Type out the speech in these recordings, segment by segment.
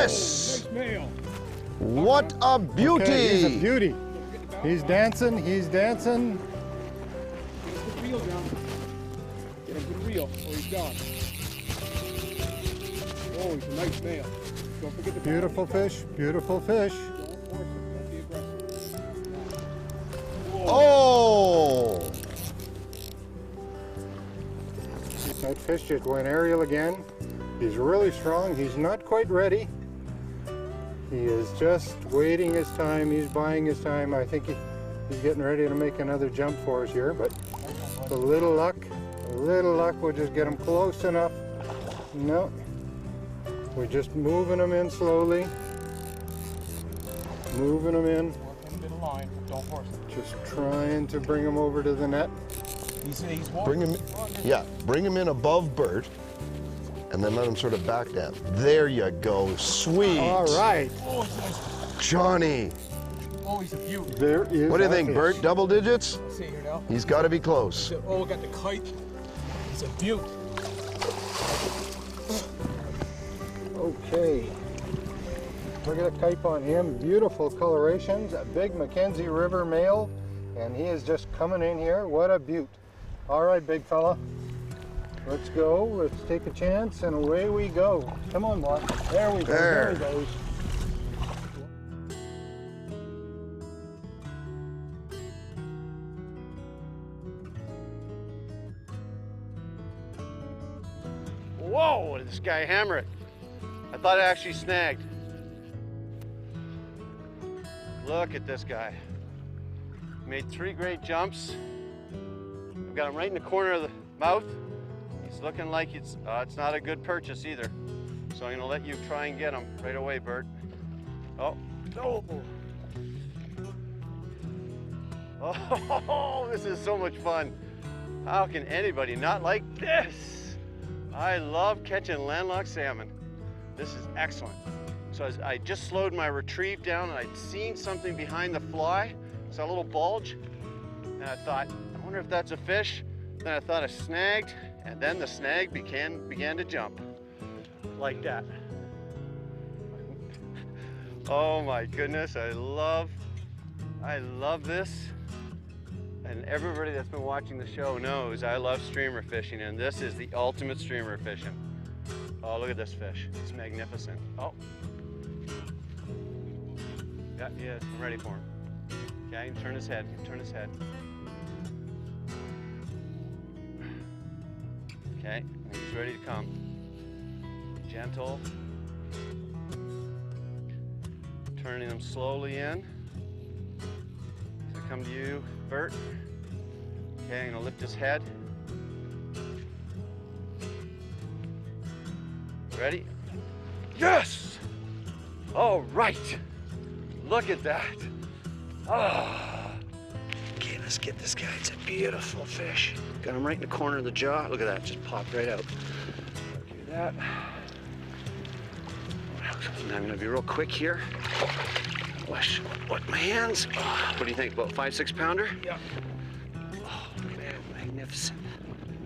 Yes! Nice male. What a beauty! Okay, he's a beauty. He's dancing, he's dancing. Get a good reel down. Get a good reel. Oh, he's gone. Oh, he's a nice male. Don't forget the Beautiful fish, beautiful fish. Don't force it. Don't be aggressive. Oh! That fish just went aerial again. He's really strong. He's not quite ready. He is just waiting his time. He's buying his time. I think he's getting ready to make another jump for us here, but a little luck will just get him close enough. No, we're just moving him in slowly. Moving him in. Work in the middle line. Don't force it. Just trying to bring him over to the net. He's Bring him, yeah, bring him in above Bert, and then let him sort of back down. There you go, sweet. All right. Oh, he's nice. Johnny. Oh, he's a beaut. There is. What do you our think, fish. Bert? Double digits? See here now. He's got to be close. Oh, we got the kite. He's a beaut. Okay. Look at the type on him. Beautiful colorations. A big McKenzie River male, and he is just coming in here. What a beaut. All right, big fella. Let's go. Let's take a chance, and away we go. Come on, boy. There we go. There he goes. Whoa, did this guy hammer it? I thought it actually snagged. Look at this guy. Made 3 great jumps. I've got him right in the corner of the mouth. He's looking like it's not a good purchase either. So I'm gonna let you try and get him right away, Bert. Oh, no. Oh, this is so much fun. How can anybody not like this? I love catching landlocked salmon. This is excellent. So I just slowed my retrieve down and I'd seen something behind the fly. Saw a little bulge, and I thought, I wonder if that's a fish. Then I thought I snagged, and then the snag began to jump. Like that. Oh my goodness, I love this. And everybody that's been watching the show knows I love streamer fishing, and this is the ultimate streamer fishing. Oh, look at this fish. It's magnificent. Oh. Yeah, he is. I'm ready for him. Okay, turn his head. Turn his head. Okay, he's ready to come. Gentle. Turning him slowly in. So come to you, Bert. Okay, I'm gonna lift his head. Ready? Yes! All right. Look at that. Oh. Okay, let's get this guy. It's a beautiful fish. Got him right in the corner of the jaw. Look at that, just popped right out. Do that. Now I'm gonna be real quick here. Wash my hands. Oh, what do you think, about 5-6 pounder? Yeah. Oh man, magnificent,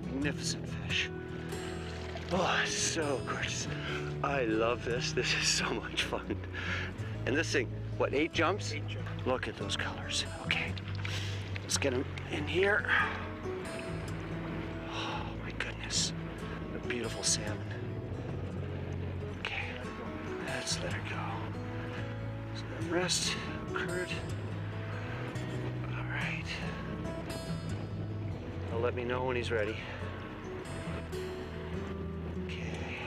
magnificent fish. Oh, it's so gorgeous. I love this. This is so much fun. And this thing, what, 8 jumps? 8 jumps. Look at those colors. Okay, let's get him in here. Oh my goodness, a beautiful salmon. Okay, let's let her go. So then rest, curd. All right. He'll let me know when he's ready. Okay.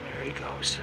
There he goes.